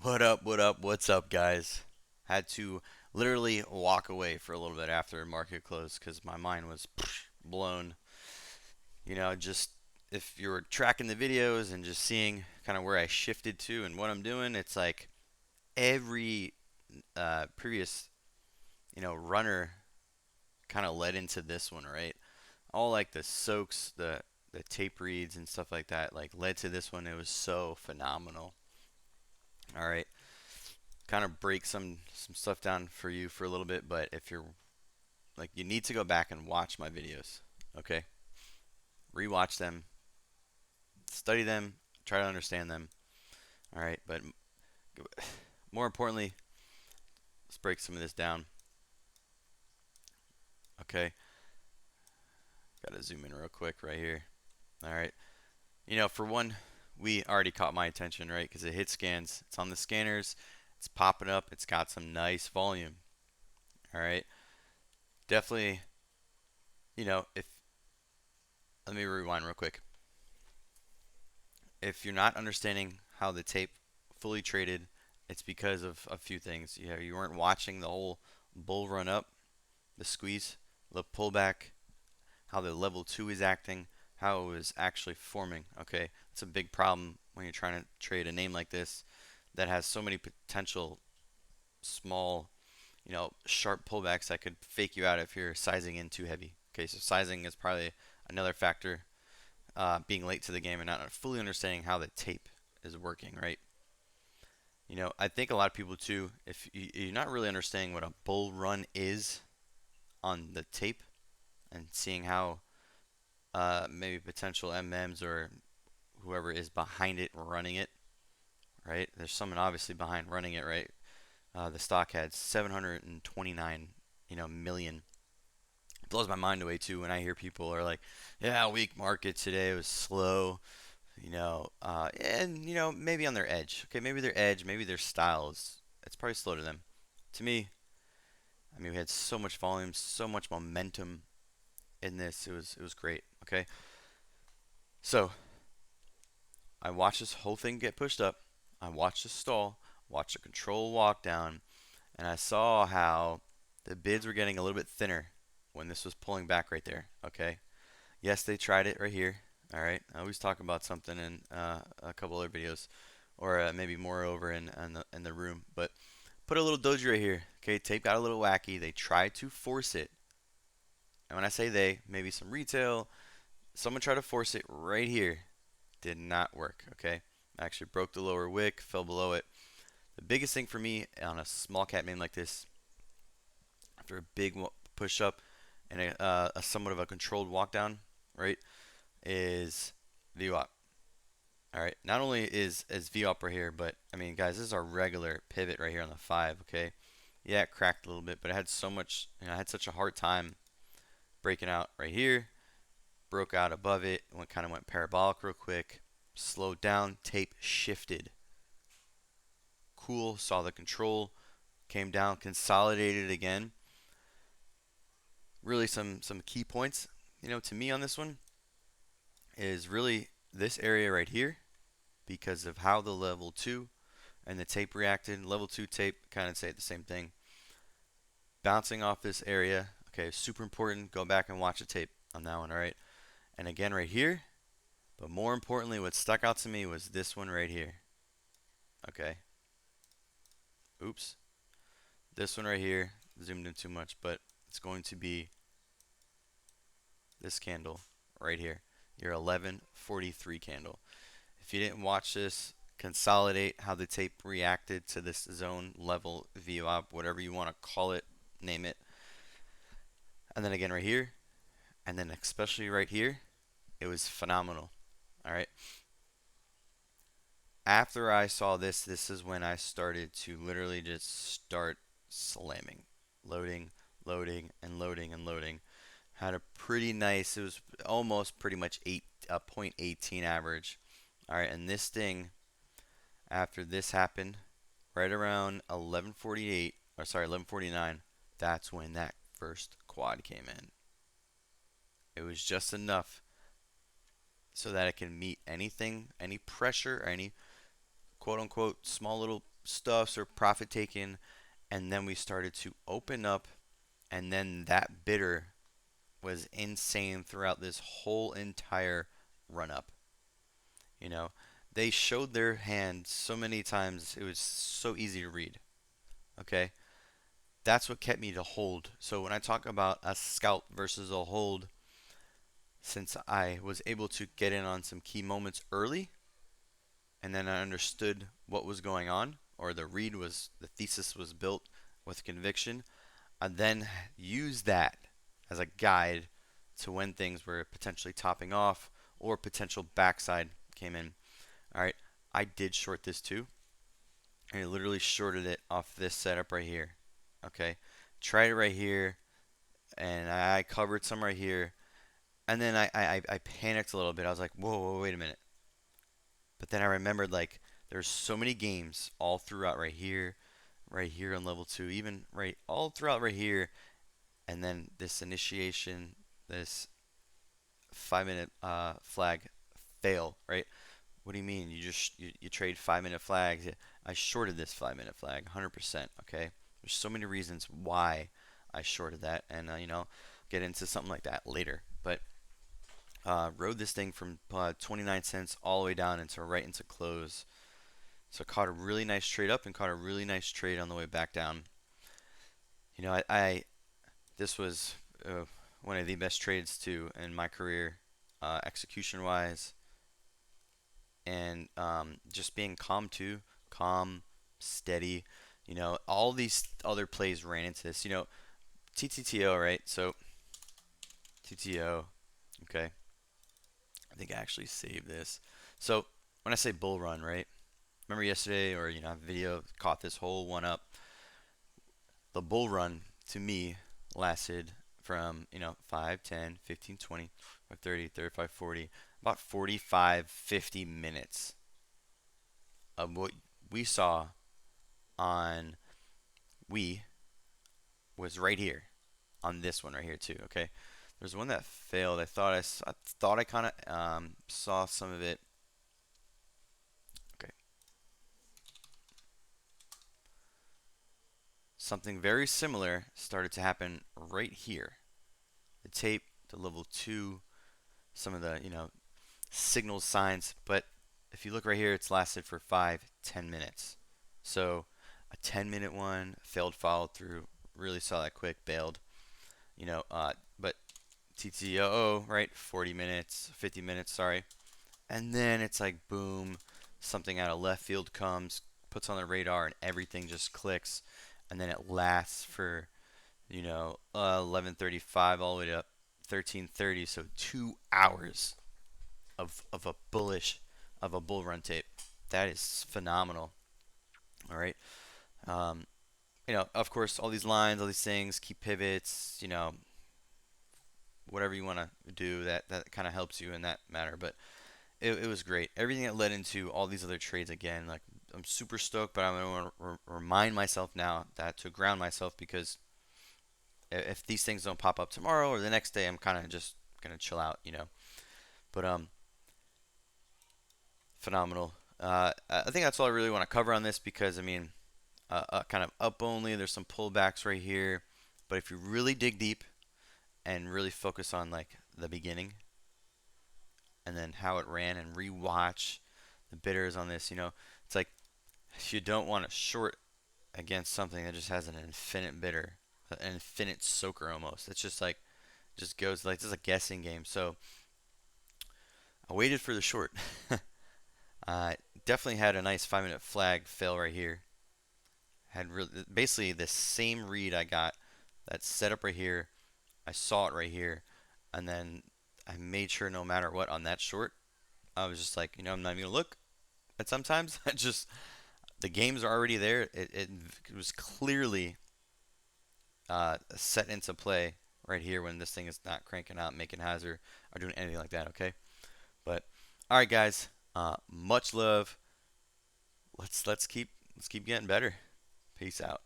What up, what up, what's up, guys? Had to literally walk away for a little bit after market close because my mind was blown. Just if you were tracking the videos and just seeing kind of where I shifted to and what I'm doing, it's like every previous, runner kind of led into this one, right? All like the soaks, the tape reads and stuff like that, like led to this one. It was so phenomenal. All right. Kind of break some stuff down for you for a little bit, but if you're like you need to go back and watch my videos, okay? Rewatch them, study them, try to understand them. All right, but more importantly, let's break some of this down. Okay, got to zoom in real quick right here. All right, for one, we already caught my attention, right? Because it hit scans, it's on the scanners, it's popping up, it's got some nice volume. All right, definitely, if let me rewind real quick. If you're not understanding how the tape fully traded, it's because of a few things. You weren't watching the whole bull run up, the squeeze, the pullback, how the level 2 is acting, how it was actually forming. Okay, it's a big problem when you're trying to trade a name like this that has so many potential small, sharp pullbacks that could fake you out if you're sizing in too heavy. Okay, so sizing is probably another factor, being late to the game and not fully understanding how the tape is working, right? I think a lot of people too, if you're not really understanding what a bull run is on the tape and seeing how maybe potential MMs or whoever is behind it running it, right? There's someone obviously behind running it, right? The stock had 729, million. It blows my mind away too when I hear people are like, "Yeah, weak market today. It was slow." And maybe on their edge. Okay, maybe their edge, maybe their style is it's probably slow to them. To me, I mean, we had so much volume, so much momentum in this. It was great. Okay, so I watched this whole thing get pushed up. I watched the stall, watched the control walk down, and I saw how the bids were getting a little bit thinner when this was pulling back right there. Okay, yes, they tried it right here. All right, I always talk about something in a couple other videos, or maybe more over in the room. But put a little doji right here. Okay, tape got a little wacky. They tried to force it, and when I say they, maybe some retail, someone tried to force it right here. Did not work. Okay, actually broke the lower wick, fell below it. The biggest thing for me on a small cap name like this, after a big push up and a somewhat of a controlled walk down, right, is VWAP. All right. Not only is VWAP right here, but I mean, guys, this is our regular pivot right here on the 5. Okay. Yeah, it cracked a little bit, but it had so much. I had such a hard time breaking out right here. Broke out above it. Kind of went parabolic real quick. Slowed down. Tape shifted. Cool. Saw the control. Came down. Consolidated again. Really some key points. To me on this one is really this area right here because of how the level 2 and the tape reacted. Level 2 tape kind of say the same thing. Bouncing off this area. Okay, super important. Go back and watch the tape on that one, all right? And again right here. But more importantly, what stuck out to me was this one right here. Okay. Oops. This one right here. Zoomed in too much, but it's going to be this candle right here. Your 1143 candle. If you didn't watch this, consolidate how the tape reacted to this zone level VWAP, whatever you want to call it, name it. And then again right here, and then especially right here, it was phenomenal. All right. After I saw this, this is when I started to literally just start slamming, loading, loading, and loading and loading. Had a pretty nice, it was almost pretty much 0.18 average. All right, and this thing, after this happened, right around 11:48, or sorry, 11:49, that's when that first quad came in. It was just enough so that it can meet anything, any pressure, or any quote unquote small little stuffs or profit taken, and then we started to open up, and then that bidder was insane throughout this whole entire run up. You know, they showed their hand so many times it was so easy to read. Okay, that's what kept me to hold. So when I talk about a scalp versus a hold, since I was able to get in on some key moments early, and then I understood what was going on, or the thesis was built with conviction. I then used that as a guide to when things were potentially topping off or potential backside came in. All right, I did short this too. I literally shorted it off this setup right here. Okay, tried it right here, and I covered some right here, and then I panicked a little bit. I was like, whoa, whoa, wait a minute. But then I remembered like there's so many games all throughout right here on level two, even right all throughout right here, and then this initiation, this 5 minute flag fail, right? What do you mean? You trade 5 minute flags? Yeah, I shorted this 5 minute flag, 100%. Okay, there's so many reasons why I shorted that, and get into something like that later. But rode this thing from 29 cents all the way down into right into close. So caught a really nice trade up and caught a really nice trade on the way back down. I this was one of the best trades too in my career, execution wise, and just being calm too, calm, steady. All these other plays ran into this. TTTO, right? So TTO, okay. I think I actually saved this. So when I say bull run, right? Remember yesterday, or video caught this whole one up. The bull run to me lasted from 5, 10, 15, 20, 30, 35, 40, about 45, 50 minutes of what we saw on we was right here on this one right here too. Okay, there's one that failed. I thought I kind of saw some of it. Okay, something very similar started to happen right here. The tape, the level two, some of the signal signs. But if you look right here, it's lasted for 5, 10 minutes. So a 10-minute one failed, followed through, really saw that quick, bailed. But TTOO, right? 40 minutes, 50 minutes, sorry. And then it's like boom, something out of left field comes, puts on the radar, and everything just clicks. And then it lasts for 11:35 all the way up 13:30, so 2 hours of a bull run tape. That is phenomenal. All right. Um, of course, all these lines, all these things, key pivots, whatever you want to do, that kind of helps you in that matter. But it was great. Everything that led into all these other trades again, like I'm super stoked, but I'm going to remind myself now that to ground myself because if these things don't pop up tomorrow or the next day, I'm kind of just gonna chill out. But phenomenal. I think that's all I really want to cover on this because I mean, kind of up only. There's some pullbacks right here, but if you really dig deep and really focus on like the beginning and then how it ran and rewatch the bidders on this, it's like if you don't want to short against something that just has an infinite bidder, an infinite soaker almost. It's just like just goes like this is a guessing game. So I waited for the short. Definitely had a nice 5 minute flag fail right here. Had basically the same read I got that set up right here. I saw it right here, and then I made sure no matter what on that short, I was just like, I'm not even gonna look. But sometimes I just the games are already there. It was clearly set into play right here when this thing is not cranking out, making hazard, or doing anything like that. Okay, but all right, guys. Much love. Let's keep getting better. Peace out.